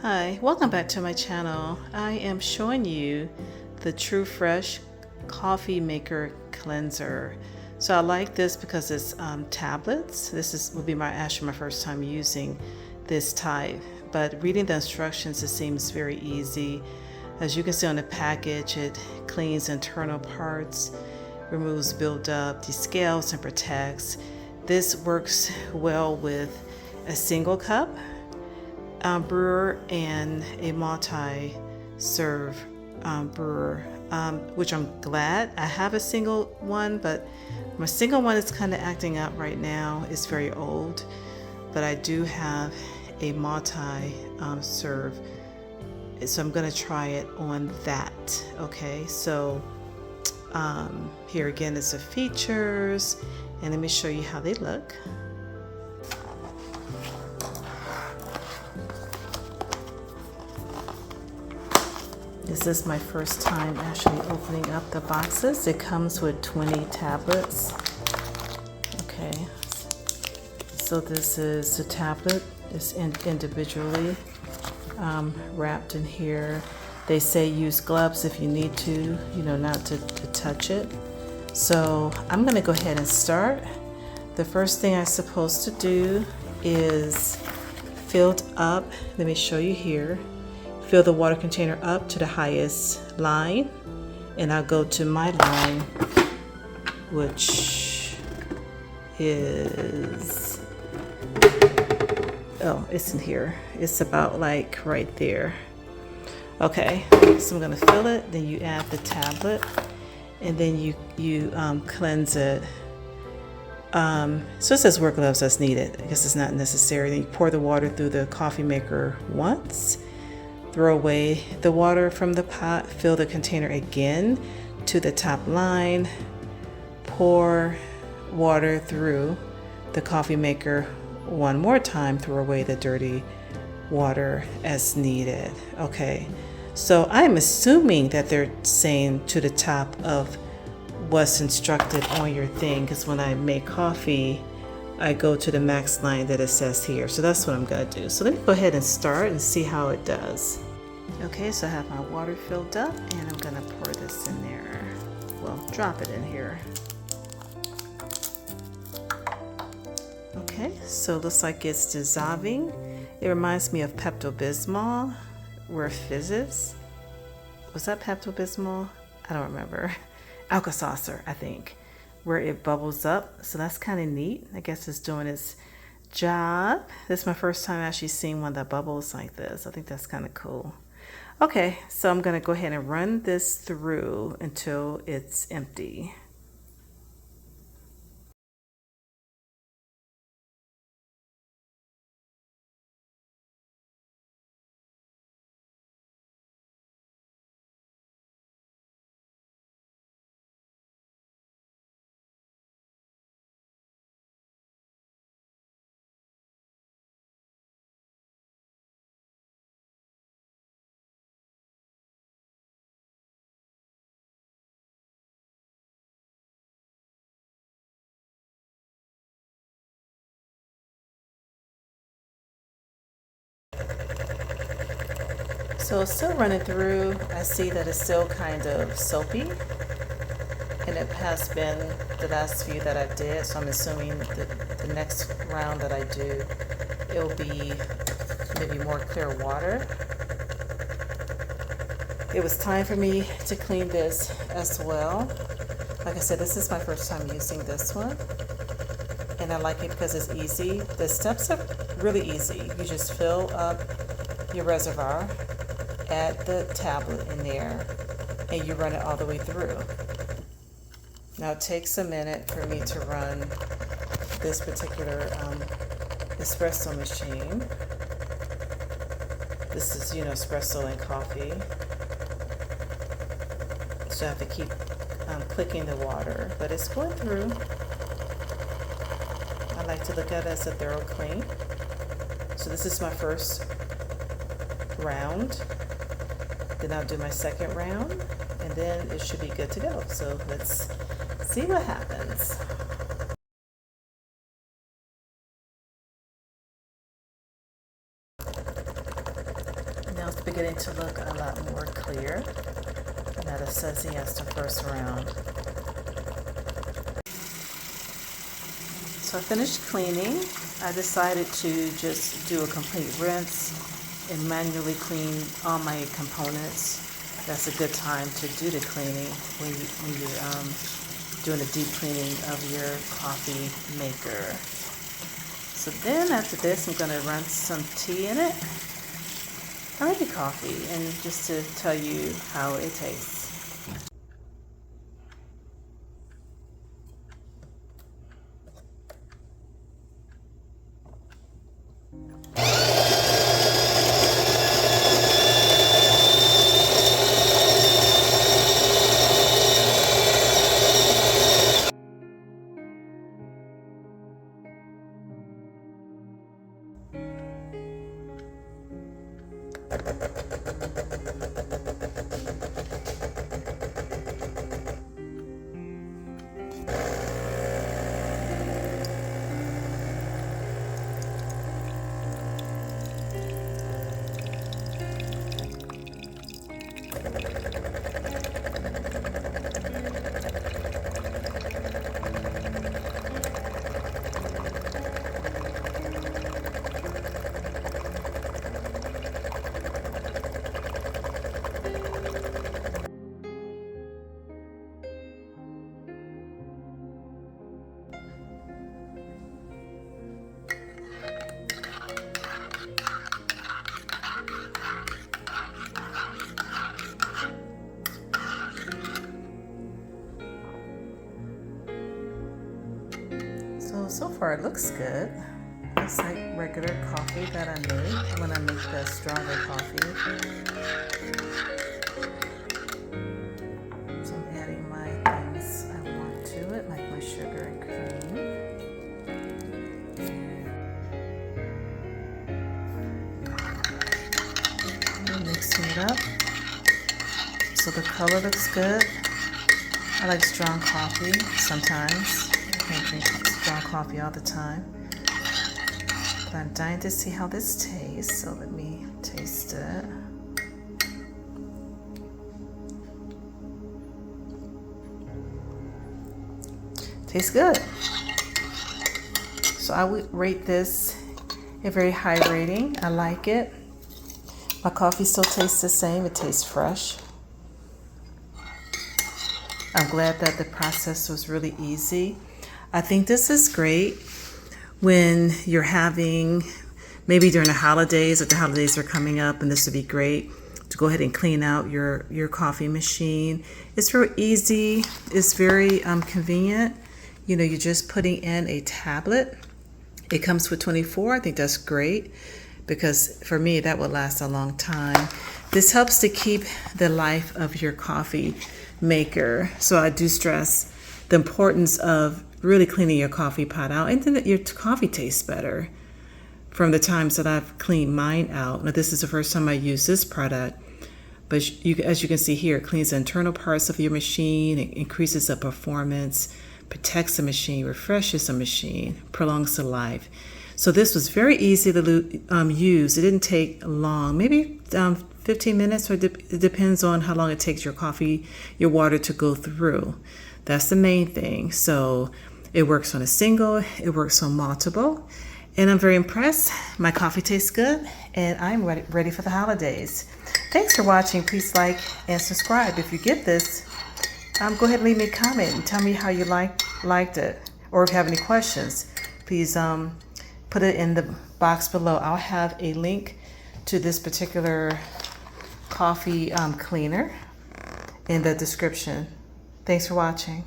Hi, welcome back to my channel. I am showing you the True Fresh Coffee Maker Cleanser. So I like this because it's tablets. Will be actually my first time using this type. But reading the instructions, it seems very easy. As you can see on the package, it cleans internal parts, removes buildup, descales, and protects. This works well with a single cup brewer and a multi-serve brewer, which I'm glad. I have a single one, but my single one is kind of acting up right now. It's very old, but I do have a multi-serve, so I'm going to try it on that. Okay, so here again is the features, and let me show you how they look. This is my first time actually opening up the boxes. It comes with 20 tablets. Okay, so this is the tablet. It's individually wrapped in here. They say use gloves if you need to, not to touch it. So I'm gonna go ahead and start. The first thing I'm supposed to do is fill up. Let me show you here. Fill the water container up to the highest line, and I'll go to my line, which is, it's in here. It's about like right there. Okay, so I'm gonna fill it, then you add the tablet, and then you cleanse it. So it says wear gloves as needed. I guess it's not necessary. Then you pour the water through the coffee maker once. Throw away the water from the pot, fill the container again to the top line, pour water through the coffee maker one more time, throw away the dirty water as needed. Okay, so I'm assuming that they're saying to the top of what's instructed on your thing, because when I make coffee, I go to the max line that it says here. So that's what I'm gonna do. So let me go ahead and start and see how it does. Okay, so I have my water filled up, and I'm gonna pour this in there. Well, drop it in here. Okay, so it looks like it's dissolving. It reminds me of Pepto-Bismol, where fizzes. Was that Pepto-Bismol? I don't remember. Alka-Seltzer, I think, where it bubbles up. So that's kind of neat. I guess it's doing its job. This is my first time actually seeing one that bubbles like this. I think that's kind of cool. Okay, so I'm gonna go ahead and run this through until it's empty. So it's still running through. I see that it's still kind of soapy, and it has been the last few that I did, so I'm assuming that the next round that I do, it will be maybe more clear water. It was time for me to clean this as well. Like I said, this is my first time using this one, and I like it because it's easy. The steps are really easy. You just fill up your reservoir, add the tablet in there, and you run it all the way through. Now it takes a minute for me to run this particular espresso machine. This is, espresso and coffee. So I have to keep clicking the water, but it's going through. I like to look at it as a thorough clean. So this is my first round. Then I'll do my second round, and then it should be good to go. So let's see what happens. beginning to look a lot more clear. Now it says he has the first round. So I finished cleaning. I decided to just do a complete rinse and manually clean all my components. That's a good time to do the cleaning when you're doing a deep cleaning of your coffee maker. So then after this, I'm going to run some tea in it, or maybe coffee, and just to tell you how it tastes. So far it looks good. It's like regular coffee that I make when I make the stronger coffee. So I'm adding my things I want to it, like my sugar and cream. And mixing it up. So the color looks good. I like strong coffee sometimes. I can't drink strong coffee all the time. But I'm dying to see how this tastes, so let me taste it. Tastes good. So I would rate this a very high rating. I like it. My coffee still tastes the same. It tastes fresh. I'm glad that the process was really easy. I think this is great when you're having, maybe during the holidays, if the holidays are coming up, and this would be great to go ahead and clean out your coffee machine. It's real easy. It's very convenient. You know, you're just putting in a tablet. It comes with 24. I think that's great because for me, that would last a long time. This helps to keep the life of your coffee maker. So I do stress the importance of really cleaning your coffee pot out, and then that your coffee tastes better from the times that I've cleaned mine out. Now this is the first time I use this product, but as you can see here, it cleans the internal parts of your machine, it increases the performance, protects the machine, refreshes the machine, prolongs the life. So this was very easy to use. It didn't take long, maybe 15 minutes, or it depends on how long it takes your water to go through. That's the main thing. So it works on a single, it works on multiple, and I'm very impressed. My coffee tastes good, and I'm ready for the holidays. Thanks for watching. Please like and subscribe. If you get this, go ahead and leave me a comment and tell me how you liked it, or if you have any questions, please put it in the box below. I'll have a link to this particular coffee cleaner in the description. Thanks for watching.